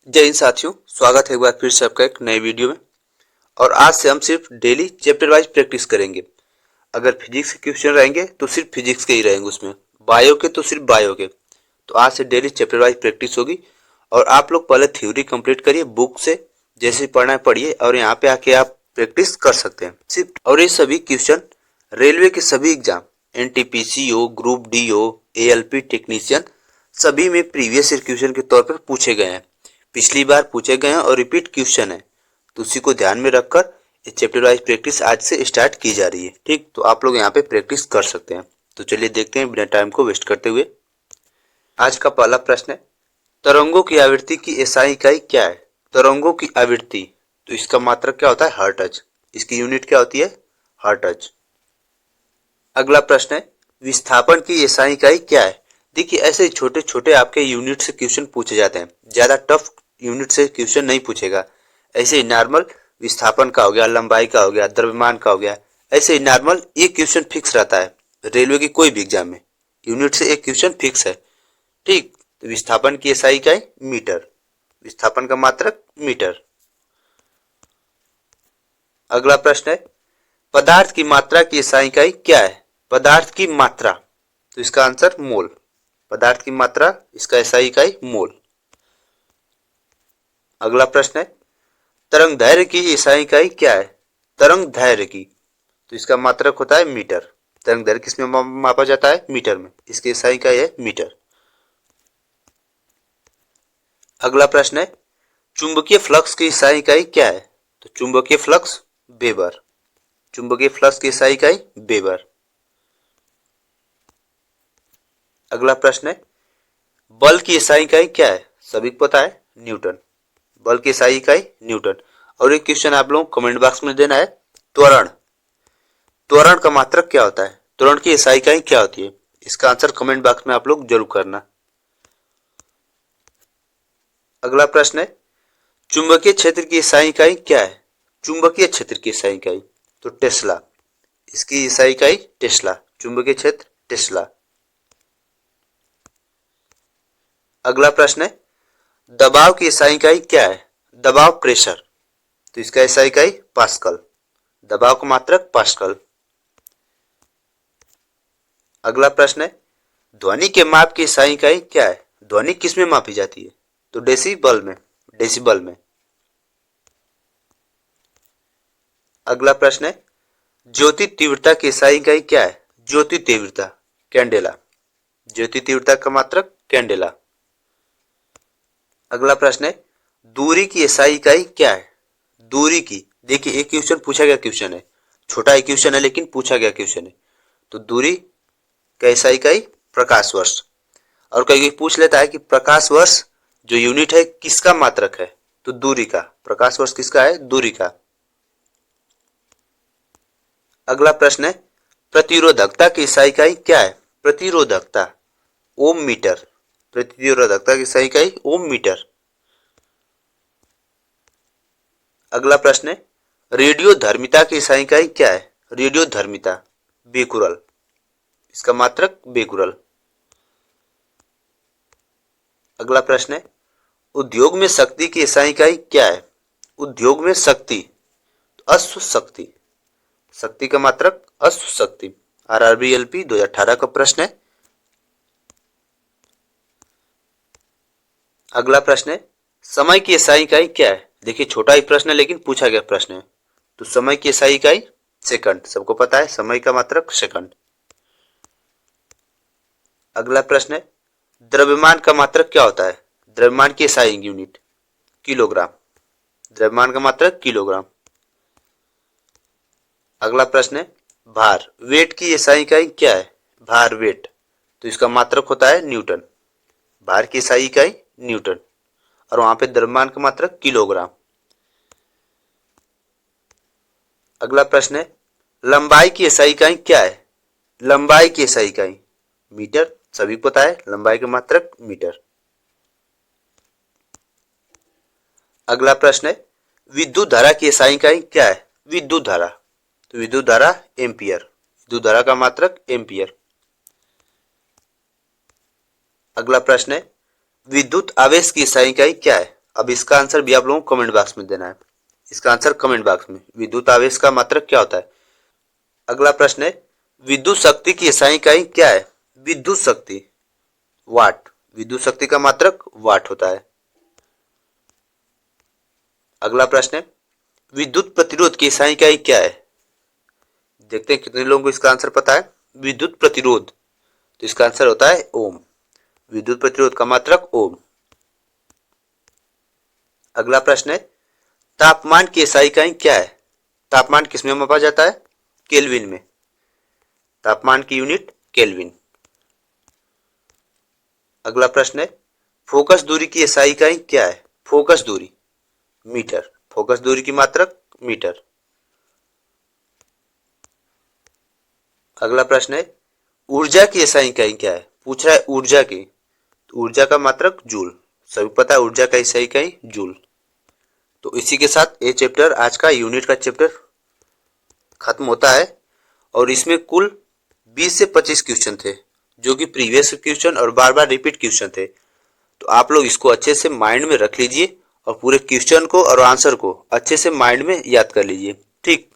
जय हिंद साथियों, स्वागत है एक बार फिर से आपका एक नए वीडियो में। और आज से हम सिर्फ डेली चैप्टर वाइज प्रैक्टिस करेंगे। अगर फिजिक्स के क्वेश्चन रहेंगे तो सिर्फ फिजिक्स के ही रहेंगे, उसमें बायो के तो सिर्फ बायो के। तो आज से डेली चैप्टर वाइज प्रैक्टिस होगी। और आप लोग पहले थ्योरी कंप्लीट करिए बुक से, जैसे पढ़ना है पढ़िए, और यहाँ पे आके आप प्रैक्टिस कर सकते हैं सिर्फ। और ये सभी क्वेश्चन रेलवे के सभी एग्जाम, एनटीपीसी हो, ग्रुप डी हो, एएलपी टेक्नीशियन, सभी में प्रीवियस ईयर क्वेश्चन के तौर पर पूछे गए हैं, पिछली बार पूछे गए हैं और रिपीट क्वेश्चन है। तो उसी को ध्यान में रखकर ये चैप्टर वाइज प्रैक्टिस आज से स्टार्ट की जा रही है। ठीक, तो आप लोग यहाँ पे प्रैक्टिस कर सकते हैं। तो चलिए देखते हैं बिना टाइम को वेस्ट करते हुए। आज का पहला प्रश्न है, तरंगों की आवृत्ति की एसआई इकाई क्या है? तरंगों की आवृत्ति, तो इसका मात्रक क्या होता है? हर्ट्ज। इसकी यूनिट क्या होती है? हर्ट्ज। अगला प्रश्न है, विस्थापन की एसआई इकाई क्या है? देखिए, ऐसे छोटे छोटे आपके यूनिट से क्वेश्चन पूछे जाते हैं, ज्यादा टफ यूनिट से क्वेश्चन नहीं पूछेगा। ऐसे ही नॉर्मल विस्थापन का हो गया, लंबाई का हो गया, द्रव्यमान का हो गया, ऐसे ही नॉर्मल एक क्वेश्चन फिक्स रहता है रेलवे की कोई भी एग्जाम में। यूनिट से एक क्वेश्चन फिक्स है। ठीक, तो विस्थापन की एसआई इकाई मीटर, विस्थापन का मात्रक मीटर। अगला प्रश्न है, पदार्थ की मात्रा की एसआई इकाई क्या है? पदार्थ की मात्रा, तो इसका आंसर मोल। पदार्थ की मात्रा, इसका एसआई इकाई मोल। अगला प्रश्न है, तरंग दैर्घ्य की एसआई इकाई क्या है? तरंग दैर्घ्य की, तो इसका मात्रक होता है मीटर। तरंग दैर्घ्य किसमें मापा जाता है? मीटर में। इसकी एसआई इकाई है मीटर। अगला प्रश्न है, चुंबकीय फ्लक्स की एसआई इकाई क्या है? तो चुंबकीय फ्लक्स वेबर। चुंबकीय फ्लक्स की एसआई इकाई वेबर। अगला प्रश्न है, बल की एसआई इकाई क्या है? सभी को पता है, न्यूटन। बल की एसआई इकाई न्यूटन। और एक क्वेश्चन आप लोगों को कमेंट बॉक्स में देना है, त्वरण। त्वरण का मात्रक क्या होता है? त्वरण की एसआई इकाई क्या होती है? इसका आंसर कमेंट बॉक्स में आप लोग जरूर करना। अगला प्रश्न है, चुंबकीय क्षेत्र की एसआई इकाई क्या है? चुंबकीय क्षेत्र की एसआई इकाई, तो टेस्ला। इसकी एसआई इकाई टेस्ला। चुंबकीय क्षेत्र टेस्ला। अगला प्रश्न है, दबाव की एसआई इकाई क्या है? दबाव प्रेशर, तो इसका एसआई इकाई पास्कल। दबाव का मात्रक पास्कल। अगला प्रश्न है, ध्वनि के माप की एसआई इकाई क्या है? ध्वनि किस में मापी जाती है? तो डेसिबल में। डेसिबल में। अगला प्रश्न है, ज्योति तीव्रता की एसआई इकाई क्या है? ज्योति तीव्रता कैंडेला। ज्योति तीव्रता का मात्रक कैंडेला। अगला प्रश्न है, दूरी की एसआई इकाई क्या है? दूरी की, देखिए एक क्वेश्चन पूछा गया क्वेश्चन है, छोटा ही क्वेश्चन है लेकिन पूछा गया क्वेश्चन है। तो दूरी का एसआई इकाई प्रकाश वर्ष। और कई पूछ लेता है कि प्रकाश वर्ष जो यूनिट है किसका मात्रक है? तो दूरी का। प्रकाश वर्ष किसका है? दूरी का। अगला प्रश्न है, प्रतिरोधकता की एसआई इकाई क्या है? प्रतिरोधकता ओम मीटर। प्रतिरोधकता की एसआई इकाई ओम मीटर। अगला प्रश्न है, रेडियो धर्मिता की एसआई इकाई क्या है? रेडियो धर्मिता बेकुरल। इसका मात्रक बेकुरल। अगला प्रश्न है, उद्योग में शक्ति की एसआई इकाई क्या है? उद्योग में शक्ति, अश्व शक्ति। शक्ति का मात्रक अश्व शक्ति। आरआरबी एलपी 2018 का प्रश्न है। अगला प्रश्न है, समय की एसआई इकाई क्या है? देखिए छोटा ही प्रश्न है लेकिन पूछा गया प्रश्न है। तो समय की एसआई इकाई सेकंड। सबको पता है समय का मात्रक सेकंड। अगला प्रश्न है, द्रव्यमान का मात्रक क्या होता है? द्रव्यमान की एसआई यूनिट किलोग्राम। द्रव्यमान का मात्रक किलोग्राम। अगला प्रश्न है, भार, वेट की एसआई इकाई क्या है? भार वेट, तो इसका मात्रक होता है न्यूटन। भार की एसआई इकाई न्यूटन। और वहां पे द्रव्यमान का मात्रक किलोग्राम। अगला प्रश्न है, लंबाई की एसआई इकाई क्या है? लंबाई की एसआई इकाई मीटर। सभी को पता है लंबाई का मात्रक मीटर। अगला प्रश्न है, विद्युत धारा की एसआई इकाई क्या है? विद्युत धारा, तो विद्युत धारा एम्पियर। विद्युत धारा का मात्रक एम्पियर। अगला प्रश्न है, विद्युत आवेश की एसआई इकाई क्या है? अब इसका आंसर भी आप लोगों को कमेंट बॉक्स में देना है। इसका आंसर कमेंट बॉक्स में। विद्युत आवेश का मात्रक क्या होता है? अगला प्रश्न है, विद्युत शक्ति की SI इकाई क्या है? विद्युत शक्ति, वाट। विद्युत शक्ति का मात्रक वाट होता है। अगला प्रश्न है, विद्युत प्रतिरोध की SI इकाई क्या है? देखते हैं कितने लोगों को इसका आंसर पता है। विद्युत प्रतिरोध, तो इसका आंसर होता है ओम। विद्युत प्रतिरोध का मात्रक ओम। अगला प्रश्न है, तापमान की SI इकाई क्या है? तापमान किसमें मापा जाता है? केल्विन में। तापमान की यूनिट केल्विन। अगला प्रश्न है, फोकस दूरी की SI इकाई क्या है? फोकस दूरी, मीटर। फोकस दूरी की मात्रक मीटर। अगला प्रश्न है, ऊर्जा की SI इकाई क्या है? पूछ रहा है ऊर्जा की, तो ऊर्जा का मात्रक जूल। सभी पता है ऊर्जा का SI इकाई जूल। तो इसी के साथ ये चैप्टर, आज का यूनिट का चैप्टर खत्म होता है। और इसमें कुल 20 से 25 क्वेश्चन थे, जो कि प्रीवियस क्वेश्चन और बार बार रिपीट क्वेश्चन थे। तो आप लोग इसको अच्छे से माइंड में रख लीजिए और पूरे क्वेश्चन को और आंसर को अच्छे से माइंड में याद कर लीजिए। ठीक,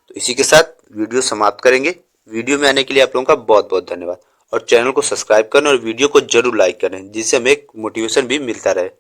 तो इसी के साथ वीडियो समाप्त करेंगे। वीडियो में आने के लिए आप लोगों का बहुत बहुत धन्यवाद। और चैनल को सब्सक्राइब करें और वीडियो को जरूर लाइक करें, जिससे हमें एक मोटिवेशन भी मिलता रहे।